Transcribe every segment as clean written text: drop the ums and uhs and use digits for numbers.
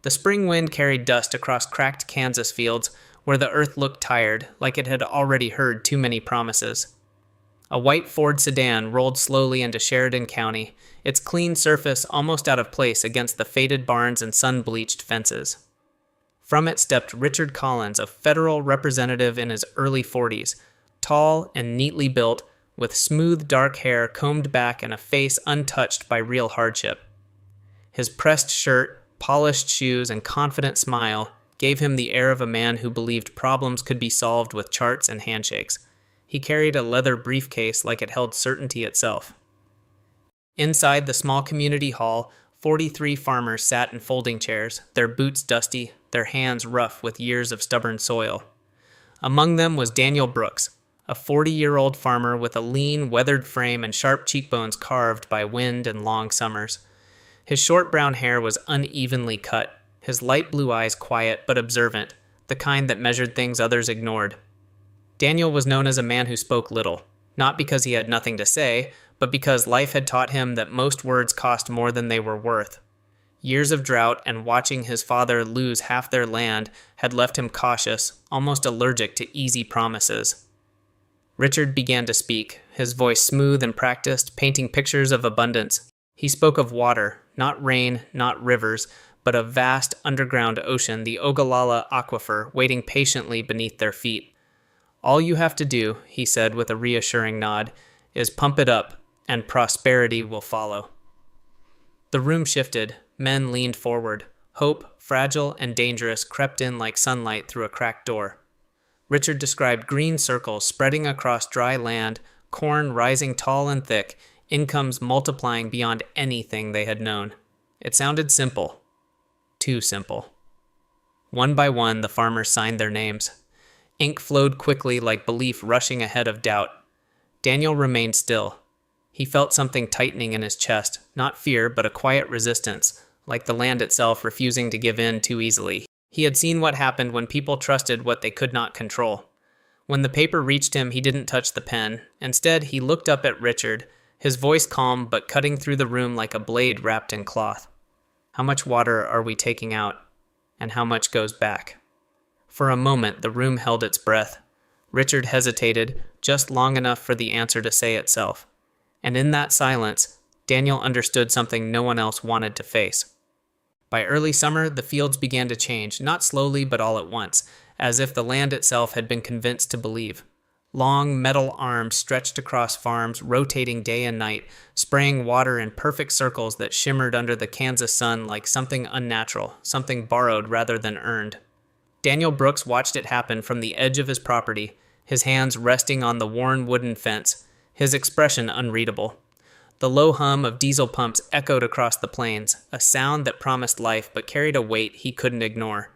The spring wind carried dust across cracked Kansas fields where the earth looked tired, like it had already heard too many promises. A white Ford sedan rolled slowly into Sheridan County, its clean surface almost out of place against the faded barns and sun-bleached fences. From it stepped Richard Collins, a federal representative in his early 40s, tall and neatly built, with smooth dark hair combed back and a face untouched by real hardship. His pressed shirt, polished shoes, and confident smile gave him the air of a man who believed problems could be solved with charts and handshakes. He carried a leather briefcase like it held certainty itself. Inside the small community hall, 43 farmers sat in folding chairs, their boots dusty, their hands rough with years of stubborn soil. Among them was Daniel Brooks, a 40-year-old farmer with a lean, weathered frame and sharp cheekbones carved by wind and long summers. His short brown hair was unevenly cut, his light blue eyes quiet but observant, the kind that measured things others ignored. Daniel was known as a man who spoke little, not because he had nothing to say, but because life had taught him that most words cost more than they were worth. Years of drought and watching his father lose half their land had left him cautious, almost allergic to easy promises. Richard began to speak, his voice smooth and practiced, painting pictures of abundance. He spoke of water, not rain, not rivers, but a vast underground ocean, the Ogallala Aquifer, waiting patiently beneath their feet. All you have to do, he said with a reassuring nod, is pump it up, and prosperity will follow. The room shifted. Men leaned forward. Hope, fragile and dangerous, crept in like sunlight through a cracked door. Richard described green circles spreading across dry land, corn rising tall and thick, incomes multiplying beyond anything they had known. It sounded simple. Too simple. One by one, the farmers signed their names. Ink flowed quickly like belief rushing ahead of doubt. Daniel remained still. He felt something tightening in his chest, not fear, but a quiet resistance, like the land itself refusing to give in too easily. He had seen what happened when people trusted what they could not control. When the paper reached him, he didn't touch the pen. Instead, he looked up at Richard, his voice calm but cutting through the room like a blade wrapped in cloth. How much water are we taking out, and how much goes back? For a moment, the room held its breath. Richard hesitated, just long enough for the answer to say itself. And in that silence, Daniel understood something no one else wanted to face. By early summer, the fields began to change, not slowly but all at once, as if the land itself had been convinced to believe. Long metal arms stretched across farms, rotating day and night, spraying water in perfect circles that shimmered under the Kansas sun like something unnatural, something borrowed rather than earned. Daniel Brooks watched it happen from the edge of his property, his hands resting on the worn wooden fence, his expression unreadable. The low hum of diesel pumps echoed across the plains, a sound that promised life but carried a weight he couldn't ignore.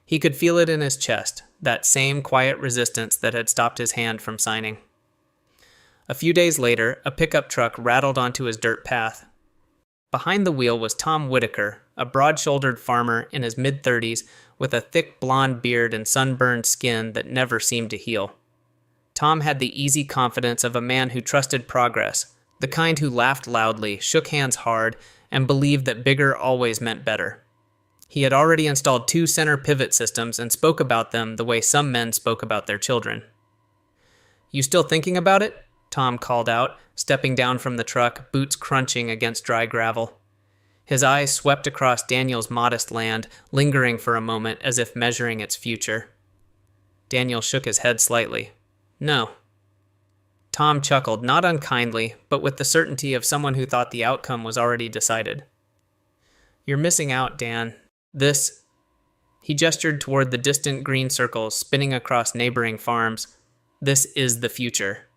He could feel it in his chest, that same quiet resistance that had stopped his hand from signing. A few days later, a pickup truck rattled onto his dirt path. Behind the wheel was Tom Whitaker, a broad-shouldered farmer in his mid-30s with a thick blonde beard and sunburned skin that never seemed to heal. Tom had the easy confidence of a man who trusted progress, the kind who laughed loudly, shook hands hard, and believed that bigger always meant better. He had already installed 2 center pivot systems and spoke about them the way some men spoke about their children. "You still thinking about it?" Tom called out, stepping down from the truck, boots crunching against dry gravel. His eyes swept across Daniel's modest land, lingering for a moment as if measuring its future. Daniel shook his head slightly. "No." Tom chuckled, not unkindly, but with the certainty of someone who thought the outcome was already decided. "You're missing out, Dan. This..." He gestured toward the distant green circles spinning across neighboring farms. "This is the future.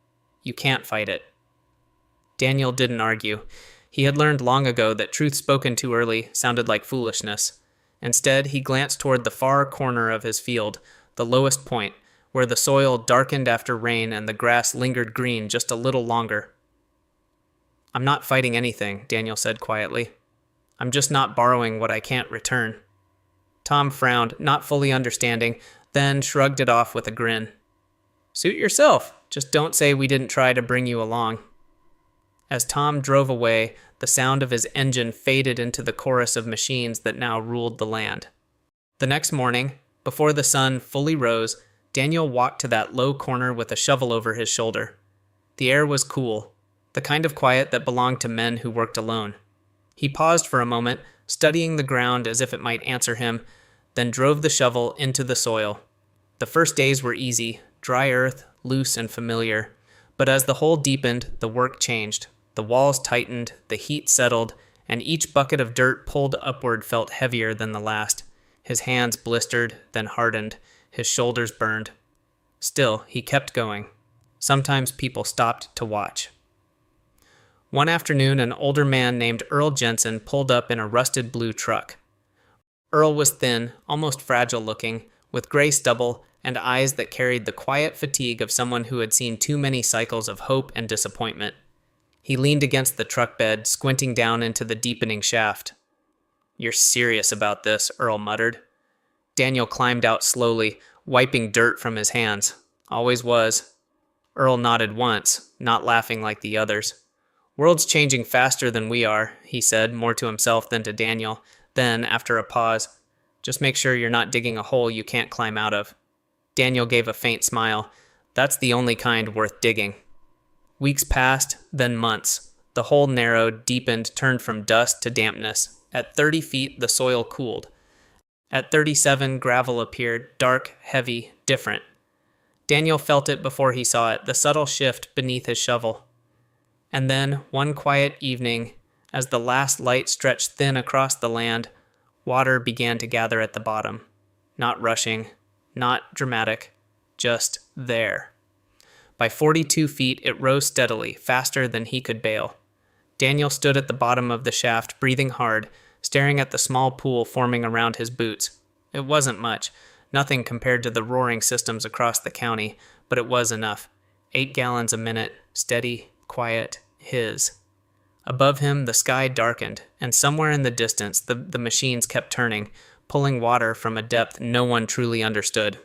You can't fight it." Daniel didn't argue. He had learned long ago that truth spoken too early sounded like foolishness. Instead, he glanced toward the far corner of his field, the lowest point, where the soil darkened after rain and the grass lingered green just a little longer. "I'm not fighting anything," Daniel said quietly. "I'm just not borrowing what I can't return." Tom frowned, not fully understanding, then shrugged it off with a grin. "Suit yourself. Just don't say we didn't try to bring you along." As Tom drove away, the sound of his engine faded into the chorus of machines that now ruled the land. The next morning, before the sun fully rose, Daniel walked to that low corner with a shovel over his shoulder. The air was cool, the kind of quiet that belonged to men who worked alone. He paused for a moment, studying the ground as if it might answer him, then drove the shovel into the soil. The first days were easy, dry earth, loose and familiar. But as the hole deepened, the work changed. The walls tightened, the heat settled, and each bucket of dirt pulled upward felt heavier than the last. His hands blistered, then hardened. His shoulders burned. Still, he kept going. Sometimes people stopped to watch. One afternoon, an older man named Earl Jensen pulled up in a rusted blue truck. Earl was thin, almost fragile-looking, with gray stubble and eyes that carried the quiet fatigue of someone who had seen too many cycles of hope and disappointment. He leaned against the truck bed, squinting down into the deepening shaft. "You're serious about this," Earl muttered. Daniel climbed out slowly, wiping dirt from his hands. "Always was." Earl nodded once, not laughing like the others. "World's changing faster than we are," he said, more to himself than to Daniel. Then, after a pause, "Just make sure you're not digging a hole you can't climb out of." Daniel gave a faint smile. "That's the only kind worth digging." Weeks passed, then months. The hole narrowed, deepened, turned from dust to dampness. At 30 feet, the soil cooled. At 37, gravel appeared, dark, heavy, different. Daniel felt it before he saw it, the subtle shift beneath his shovel. And then, one quiet evening, as the last light stretched thin across the land, water began to gather at the bottom. Not rushing, not dramatic, just there. By 42 feet, it rose steadily, faster than he could bail. Daniel stood at the bottom of the shaft, breathing hard, staring at the small pool forming around his boots. It wasn't much, nothing compared to the roaring systems across the county, but it was enough. 8 gallons a minute, steady, quiet, his. Above him, the sky darkened, and somewhere in the distance, the machines kept turning, pulling water from a depth no one truly understood.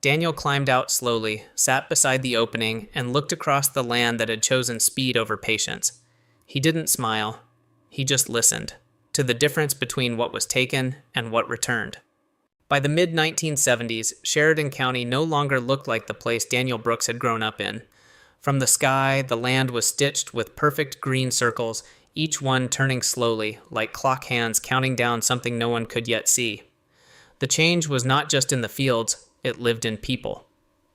Daniel climbed out slowly, sat beside the opening, and looked across the land that had chosen speed over patience. He didn't smile. He just listened to the difference between what was taken and what returned. By the mid-1970s, Sheridan County no longer looked like the place Daniel Brooks had grown up in. From the sky, the land was stitched with perfect green circles, each one turning slowly, like clock hands counting down something no one could yet see. The change was not just in the fields, it lived in people.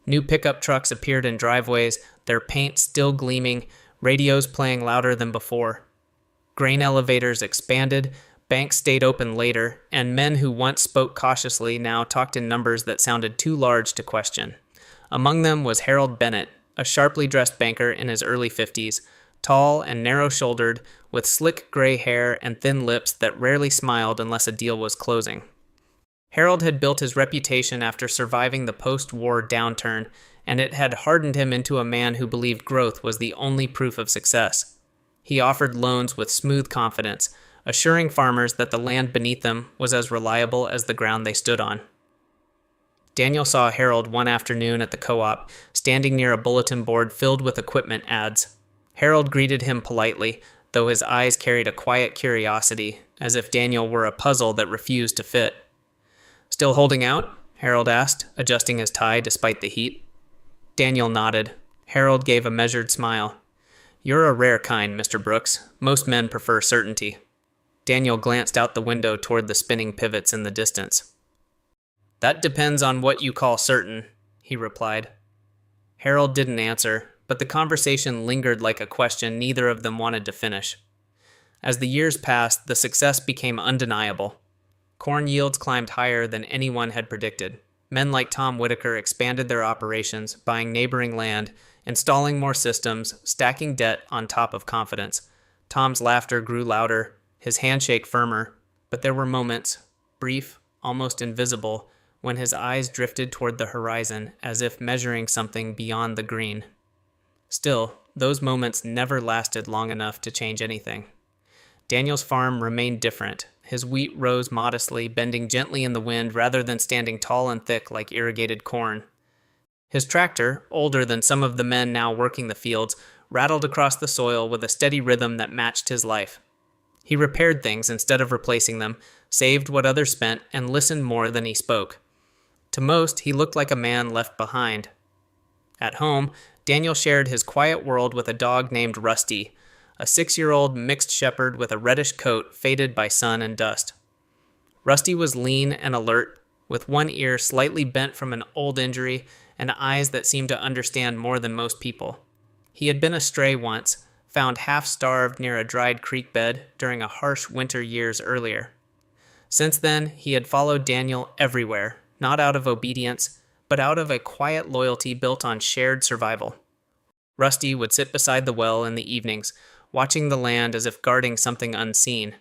New pickup trucks appeared in driveways, their paint still gleaming, radios playing louder than before. Grain elevators expanded, banks stayed open later, and men who once spoke cautiously now talked in numbers that sounded too large to question. Among them was Harold Bennett, a sharply dressed banker in his early 50s, tall and narrow-shouldered, with slick gray hair and thin lips that rarely smiled unless a deal was closing. Harold had built his reputation after surviving the post-war downturn, and it had hardened him into a man who believed growth was the only proof of success. He offered loans with smooth confidence, assuring farmers that the land beneath them was as reliable as the ground they stood on. Daniel saw Harold one afternoon at the co-op, standing near a bulletin board filled with equipment ads. Harold greeted him politely, though his eyes carried a quiet curiosity, as if Daniel were a puzzle that refused to fit. "Still holding out?" Harold asked, adjusting his tie despite the heat. Daniel nodded. Harold gave a measured smile. "You're a rare kind, Mr. Brooks. Most men prefer certainty." Daniel glanced out the window toward the spinning pivots in the distance. "That depends on what you call certain," he replied. Harold didn't answer, but the conversation lingered like a question neither of them wanted to finish. As the years passed, the success became undeniable. Corn yields climbed higher than anyone had predicted. Men like Tom Whitaker expanded their operations, buying neighboring land, installing more systems, stacking debt on top of confidence. Tom's laughter grew louder, his handshake firmer, but there were moments, brief, almost invisible, when his eyes drifted toward the horizon as if measuring something beyond the green. Still, those moments never lasted long enough to change anything. Daniel's farm remained different. His wheat rose modestly, bending gently in the wind rather than standing tall and thick like irrigated corn. His tractor, older than some of the men now working the fields, rattled across the soil with a steady rhythm that matched his life. He repaired things instead of replacing them, saved what others spent, and listened more than he spoke. To most, he looked like a man left behind. At home, Daniel shared his quiet world with a dog named Rusty, a 6-year-old mixed shepherd with a reddish coat faded by sun and dust. Rusty was lean and alert, with one ear slightly bent from an old injury and eyes that seemed to understand more than most people. He had been a stray once, found half-starved near a dried creek bed during a harsh winter years earlier. Since then, he had followed Daniel everywhere, not out of obedience, but out of a quiet loyalty built on shared survival. Rusty would sit beside the well in the evenings, watching the land as if guarding something unseen.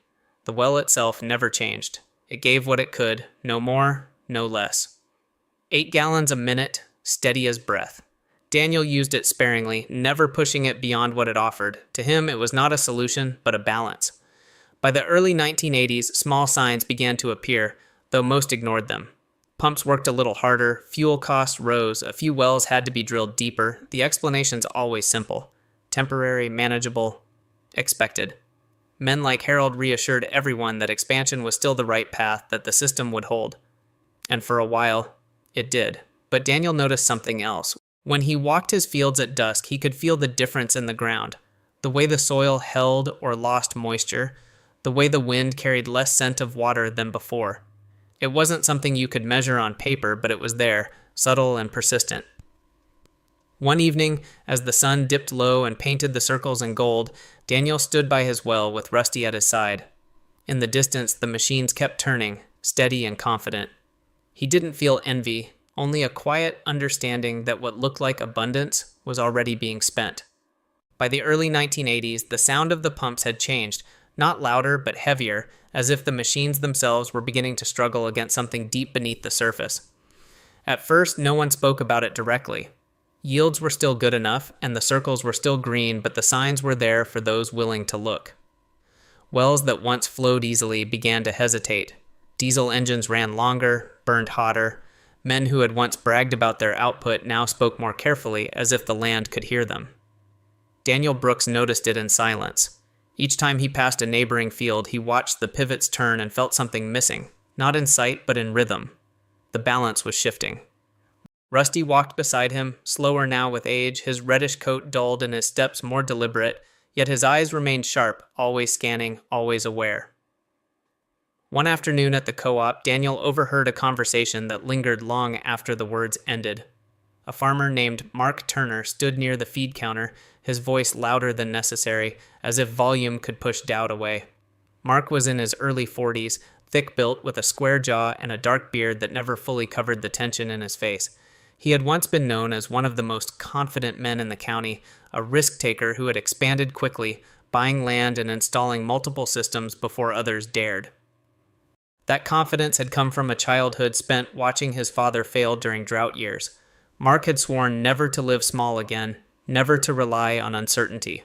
The well itself never changed. It gave what it could, no more, no less. 8 gallons a minute, steady as breath. Daniel used it sparingly, never pushing it beyond what it offered. To him, it was not a solution, but a balance. By the early 1980s, small signs began to appear, though most ignored them. Pumps worked a little harder, fuel costs rose, a few wells had to be drilled deeper. The explanation's always simple. Temporary, manageable, expected. Men like Harold reassured everyone that expansion was still the right path, that the system would hold. And for a while, it did. But Daniel noticed something else. When he walked his fields at dusk, he could feel the difference in the ground. The way the soil held or lost moisture, the way the wind carried less scent of water than before. It wasn't something you could measure on paper, but it was there, subtle and persistent. One evening, as the sun dipped low and painted the circles in gold, Daniel stood by his well with Rusty at his side. In the distance, the machines kept turning, steady and confident. He didn't feel envy, only a quiet understanding that what looked like abundance was already being spent. By the early 1980s, the sound of the pumps had changed, not louder but heavier, as if the machines themselves were beginning to struggle against something deep beneath the surface. At first, no one spoke about it directly. Yields were still good enough, and the circles were still green, but the signs were there for those willing to look. Wells that once flowed easily began to hesitate. Diesel engines ran longer, burned hotter. Men who had once bragged about their output now spoke more carefully, as if the land could hear them. Daniel Brooks noticed it in silence. Each time he passed a neighboring field, he watched the pivots turn and felt something missing, not in sight, but in rhythm. The balance was shifting. Rusty walked beside him, slower now with age, his reddish coat dulled and his steps more deliberate, yet his eyes remained sharp, always scanning, always aware. One afternoon at the co-op, Daniel overheard a conversation that lingered long after the words ended. A farmer named Mark Turner stood near the feed counter, his voice louder than necessary, as if volume could push doubt away. Mark was in his early 40s, thick-built with a square jaw and a dark beard that never fully covered the tension in his face. He had once been known as one of the most confident men in the county, a risk-taker who had expanded quickly, buying land and installing multiple systems before others dared. That confidence had come from a childhood spent watching his father fail during drought years. Mark had sworn never to live small again, never to rely on uncertainty.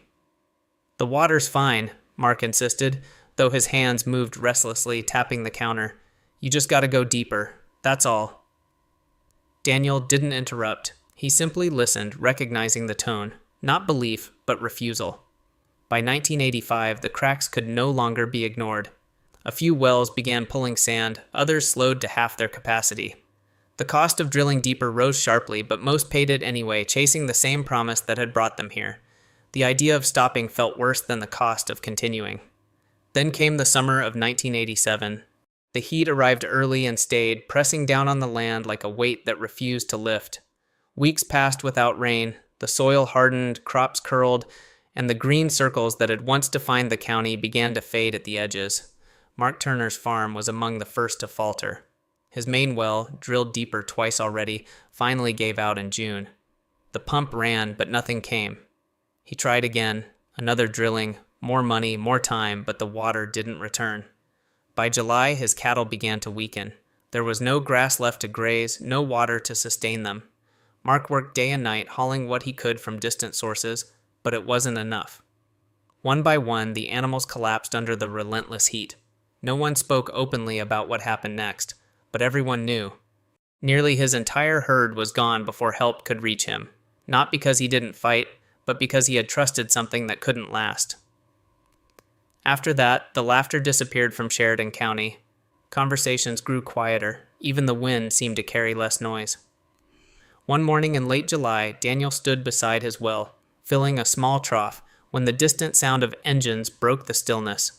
"The water's fine," Mark insisted, though his hands moved restlessly, tapping the counter. "You just gotta go deeper. That's all." Daniel didn't interrupt. He simply listened, recognizing the tone. Not belief, but refusal. By 1985, the cracks could no longer be ignored. A few wells began pulling sand, others slowed to half their capacity. The cost of drilling deeper rose sharply, but most paid it anyway, chasing the same promise that had brought them here. The idea of stopping felt worse than the cost of continuing. Then came the summer of 1987. The heat arrived early and stayed, pressing down on the land like a weight that refused to lift. Weeks passed without rain, the soil hardened, crops curled, and the green circles that had once defined the county began to fade at the edges. Mark Turner's farm was among the first to falter. His main well, drilled deeper twice already, finally gave out in June. The pump ran, but nothing came. He tried again, another drilling, more money, more time, but the water didn't return. By July, his cattle began to weaken. There was no grass left to graze, no water to sustain them. Mark worked day and night, hauling what he could from distant sources, but it wasn't enough. One by one, the animals collapsed under the relentless heat. No one spoke openly about what happened next, but everyone knew. Nearly his entire herd was gone before help could reach him, not because he didn't fight, but because he had trusted something that couldn't last. After that, the laughter disappeared from Sheridan County. Conversations grew quieter. Even the wind seemed to carry less noise. One morning in late July, Daniel stood beside his well, filling a small trough, when the distant sound of engines broke the stillness.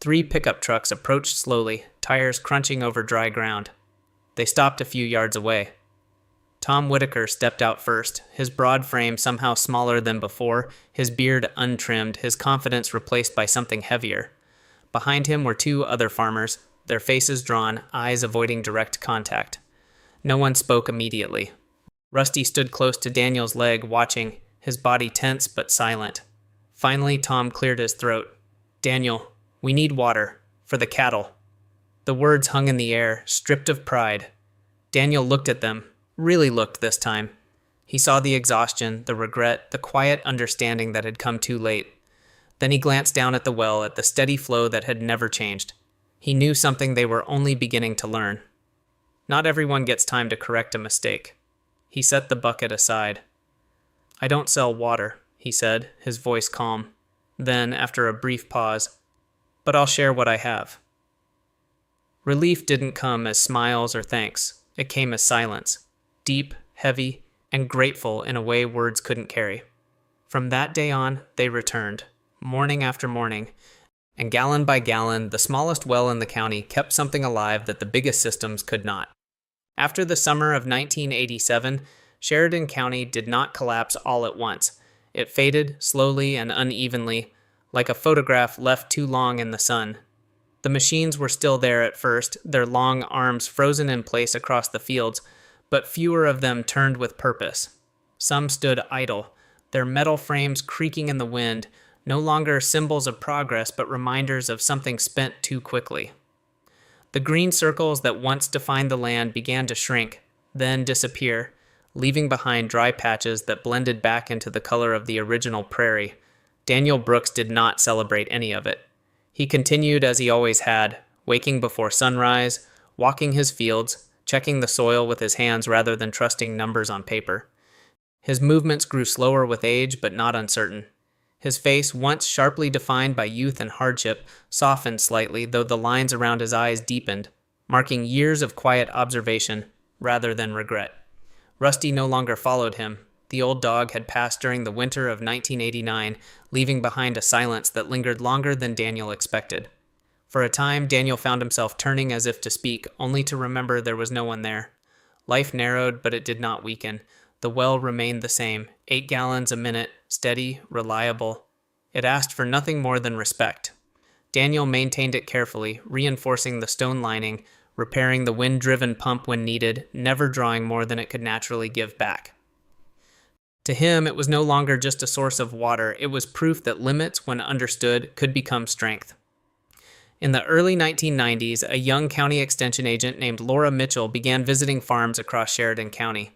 3 pickup trucks approached slowly, tires crunching over dry ground. They stopped a few yards away. Tom Whitaker stepped out first, his broad frame somehow smaller than before, his beard untrimmed, his confidence replaced by something heavier. Behind him were 2 other farmers, their faces drawn, eyes avoiding direct contact. No one spoke immediately. Rusty stood close to Daniel's leg, watching, his body tense but silent. Finally, Tom cleared his throat. "Daniel, we need water. For the cattle." The words hung in the air, stripped of pride. Daniel looked at them, really looked this time. He saw the exhaustion, the regret, the quiet understanding that had come too late. Then he glanced down at the well, at the steady flow that had never changed. He knew something they were only beginning to learn. Not everyone gets time to correct a mistake. He set the bucket aside. "I don't sell water," he said, his voice calm. Then, after a brief pause, "But I'll share what I have." Relief didn't come as smiles or thanks. It came as silence, deep, heavy, and grateful in a way words couldn't carry. From that day on, they returned, morning after morning, and gallon by gallon, the smallest well in the county kept something alive that the biggest systems could not. After the summer of 1987, Sheridan County did not collapse all at once. It faded, slowly and unevenly, like a photograph left too long in the sun. The machines were still there at first, their long arms frozen in place across the fields, but fewer of them turned with purpose. Some stood idle, their metal frames creaking in the wind, no longer symbols of progress but reminders of something spent too quickly. The green circles that once defined the land began to shrink, then disappear, leaving behind dry patches that blended back into the color of the original prairie. Daniel Brooks did not celebrate any of it. He continued as he always had, waking before sunrise, walking his fields, checking the soil with his hands rather than trusting numbers on paper. His movements grew slower with age, but not uncertain. His face, once sharply defined by youth and hardship, softened slightly, though the lines around his eyes deepened, marking years of quiet observation rather than regret. Rusty no longer followed him. The old dog had passed during the winter of 1989, leaving behind a silence that lingered longer than Daniel expected. For a time, Daniel found himself turning as if to speak, only to remember there was no one there. Life narrowed, but it did not weaken. The well remained the same, 8 gallons a minute, steady, reliable. It asked for nothing more than respect. Daniel maintained it carefully, reinforcing the stone lining, repairing the wind-driven pump when needed, never drawing more than it could naturally give back. To him, it was no longer just a source of water. It was proof that limits, when understood, could become strength. In the early 1990s, a young county extension agent named Laura Mitchell began visiting farms across Sheridan County.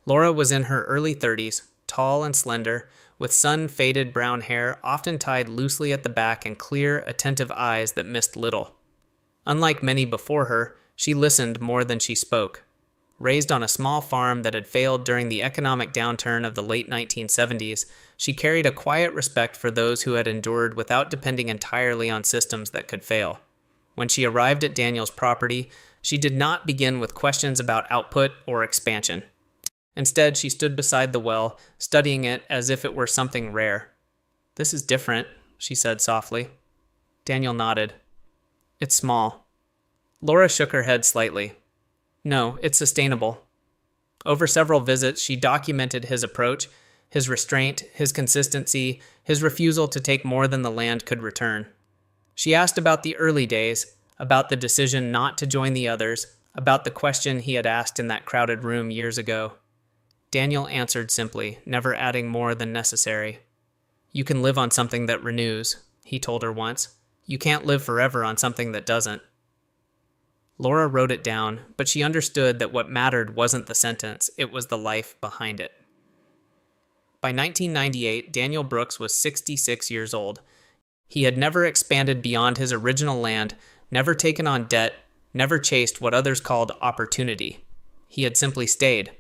Laura was in her early 30s, tall and slender, with sun-faded brown hair often tied loosely at the back and clear, attentive eyes that missed little. Unlike many before her, she listened more than she spoke. Raised on a small farm that had failed during the economic downturn of the late 1970s, she carried a quiet respect for those who had endured without depending entirely on systems that could fail. When she arrived at Daniel's property, she did not begin with questions about output or expansion. Instead, she stood beside the well, studying it as if it were something rare. "This is different," she said softly. Daniel nodded. "It's small." Laura shook her head slightly. "No, it's sustainable." Over several visits, she documented his approach, his restraint, his consistency, his refusal to take more than the land could return. She asked about the early days, about the decision not to join the others, about the question he had asked in that crowded room years ago. Daniel answered simply, never adding more than necessary. "You can live on something that renews," he told her once. "You can't live forever on something that doesn't." Laura wrote it down, but she understood that what mattered wasn't the sentence, it was the life behind it. By 1998, Daniel Brooks was 66 years old. He had never expanded beyond his original land, never taken on debt, never chased what others called opportunity. He had simply stayed.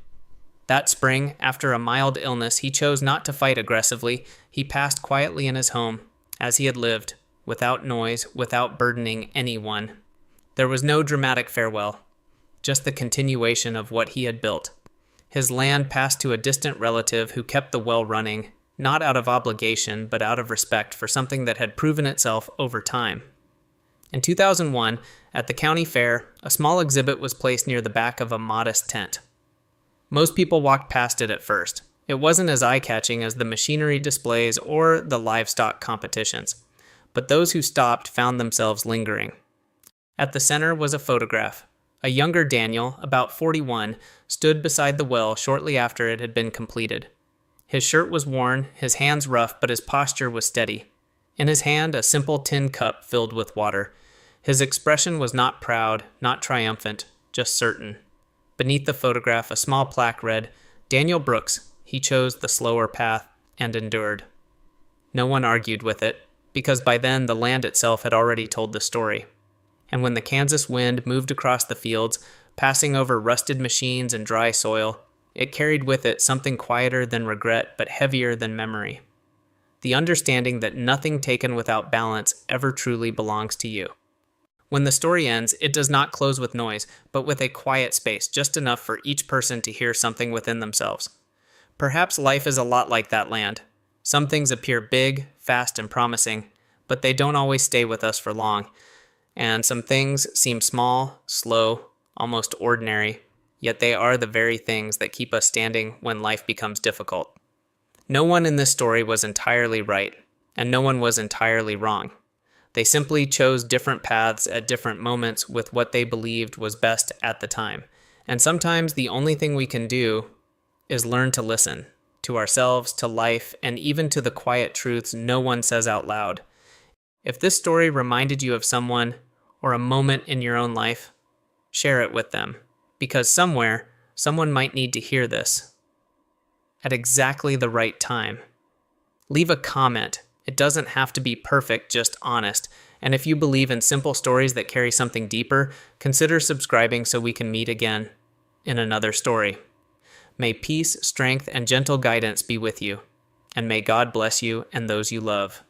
That spring, after a mild illness, he chose not to fight aggressively. He passed quietly in his home, as he had lived, without noise, without burdening anyone. There was no dramatic farewell, just the continuation of what he had built. His land passed to a distant relative who kept the well running, not out of obligation, but out of respect for something that had proven itself over time. In 2001, at the county fair, a small exhibit was placed near the back of a modest tent. Most people walked past it at first. It wasn't as eye-catching as the machinery displays or the livestock competitions, but those who stopped found themselves lingering. At the center was a photograph. A younger Daniel, about 41, stood beside the well shortly after it had been completed. His shirt was worn, his hands rough, but his posture was steady. In his hand, a simple tin cup filled with water. His expression was not proud, not triumphant, just certain. Beneath the photograph, a small plaque read, "Daniel Brooks, he chose the slower path and endured." No one argued with it, because by then the land itself had already told the story. And when the Kansas wind moved across the fields, passing over rusted machines and dry soil, it carried with it something quieter than regret but heavier than memory. The understanding that nothing taken without balance ever truly belongs to you. When the story ends, it does not close with noise, but with a quiet space, just enough for each person to hear something within themselves. Perhaps life is a lot like that land. Some things appear big, fast, and promising, but they don't always stay with us for long. And some things seem small, slow, almost ordinary, yet they are the very things that keep us standing when life becomes difficult. No one in this story was entirely right, and no one was entirely wrong. They simply chose different paths at different moments with what they believed was best at the time. And sometimes the only thing we can do is learn to listen to ourselves, to life, and even to the quiet truths no one says out loud. If this story reminded you of someone or a moment in your own life, share it with them, because somewhere, someone might need to hear this at exactly the right time. Leave a comment. It doesn't have to be perfect, just honest. And if you believe in simple stories that carry something deeper, consider subscribing so we can meet again in another story. May peace, strength, and gentle guidance be with you, and may God bless you and those you love.